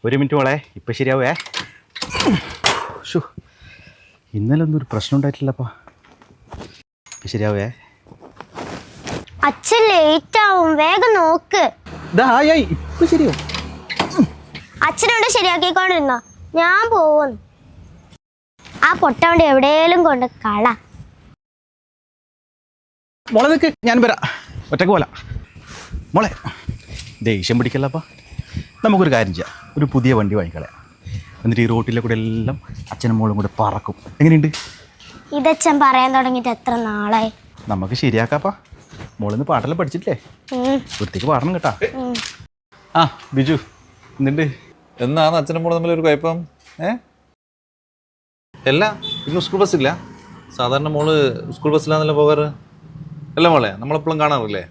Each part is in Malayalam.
ഒരു മിനിറ്റ് മോളെ, ഇപ്പം ശരിയാവേ. ഷു, ഇന്നലെ ഒന്നും ഒരു പ്രശ്നം ഉണ്ടായിട്ടില്ലപ്പാ. ഇപ്പം ശരിയാവേ. അച്ഛൻ ലേറ്റ് ആവും, വേഗം നോക്ക്. ഇപ്പം ശരിയാവും. അച്ഛനോട് ശരിയാക്കിക്കൊണ്ടിരുന്നോ, ഞാൻ പോവുന്നു. ആ പൊട്ടവണ്ടി എവിടെയെങ്കിലും കൊണ്ട് കള. മോളെ നിൽക്ക്, ഞാൻ വരാം. ഒറ്റക്ക് പോലെ മോളെ, ദേഷ്യം പിടിക്കല്ലപ്പാ. നമുക്കൊരു കാര്യം ചെയ്യാം, ഒരു പുതിയ വണ്ടി വാങ്ങിക്കളയാം. എന്നിട്ട് ഈ റോട്ടിലെ കൂടെ എല്ലാം അച്ഛനും മോളും കൂടെ പറക്കും. എങ്ങനെയുണ്ട്? ഇതച്ഛൻ പറയാൻ തുടങ്ങിയിട്ട് എത്ര നാളായി. നമുക്ക് ശരിയാക്കാപ്പാ. മോളിന്ന് പാട്ടെല്ലാം പഠിച്ചിട്ടില്ലേ? വൃത്തിക്ക് പാടണം കേട്ടാ. ആ ബിജു, എന്നിട്ട് എന്നാണ് അച്ഛനും മോളും തമ്മിലൊരു കുഴപ്പം? അല്ല, ഇന്ന് സ്കൂൾ ബസ്സില്ല. സാധാരണ മോള് സ്കൂൾ ബസ്സിലാന്നല്ലോ പോകാറ്. അല്ല മോളെ, നമ്മളെപ്പോഴും കാണാറില്ലേ?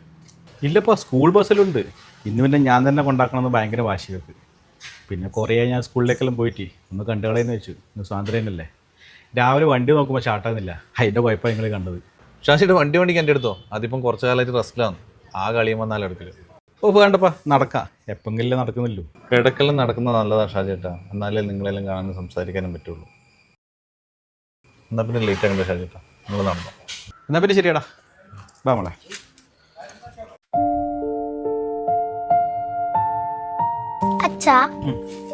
ഇല്ലപ്പാ, സ്കൂൾ ബസ്സിലുണ്ട്. ഇന്ന് പിന്നെ ഞാൻ തന്നെ കൊണ്ടാക്കണമെന്ന് ഭയങ്കര വാശി വെക്ക്. പിന്നെ കുറേ ഞാൻ സ്കൂളിലേക്കെല്ലാം പോയിട്ട് ഒന്ന് കണ്ടുകളയെന്ന് വെച്ചു. ഇന്ന് സ്വാതന്ത്ര്യമല്ലേ. രാവിലെ വണ്ടി നോക്കുമ്പോൾ സ്റ്റാർട്ടാകുന്നില്ല. അതിൻ്റെ കുഴപ്പമാണ് നിങ്ങൾ കണ്ടത്. ഷാഷിയുടെ വണ്ടിക്ക് എൻ്റെ അടുത്തോ? അതിപ്പം കുറച്ച് കാലമായിട്ട് റെസ്റ്റിലാണ്. ആ കളിയും വന്നാലും എടുക്കില്ല. വേണ്ടപ്പാ, നടക്കാം. എപ്പെങ്കിലും നടക്കുന്നില്ലോ. ഇടയ്ക്കെല്ലാം നടക്കുന്നത് നല്ലതാണ് ഷാജി ചേട്ടാ. എന്നാലേ നിങ്ങളെല്ലാം കാണാനും സംസാരിക്കാനും പറ്റുള്ളൂ. എന്നാൽ പിന്നെ ലേറ്റ് ആകണ്ട ഷാജി ചേട്ടാ, നിങ്ങൾ നടന്നോ. എന്നാൽ പിന്നെ ശരിയാടാ, വാ മോളെ. അച്ഛാ,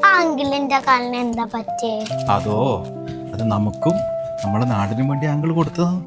ആ അങ്കിളിന്റെ കാലിന് എന്താ പറ്റേ? അത് നമുക്കും നമ്മുടെ നാടിനും വേണ്ടി അങ്കിൾ കൊടുത്തതാണ്.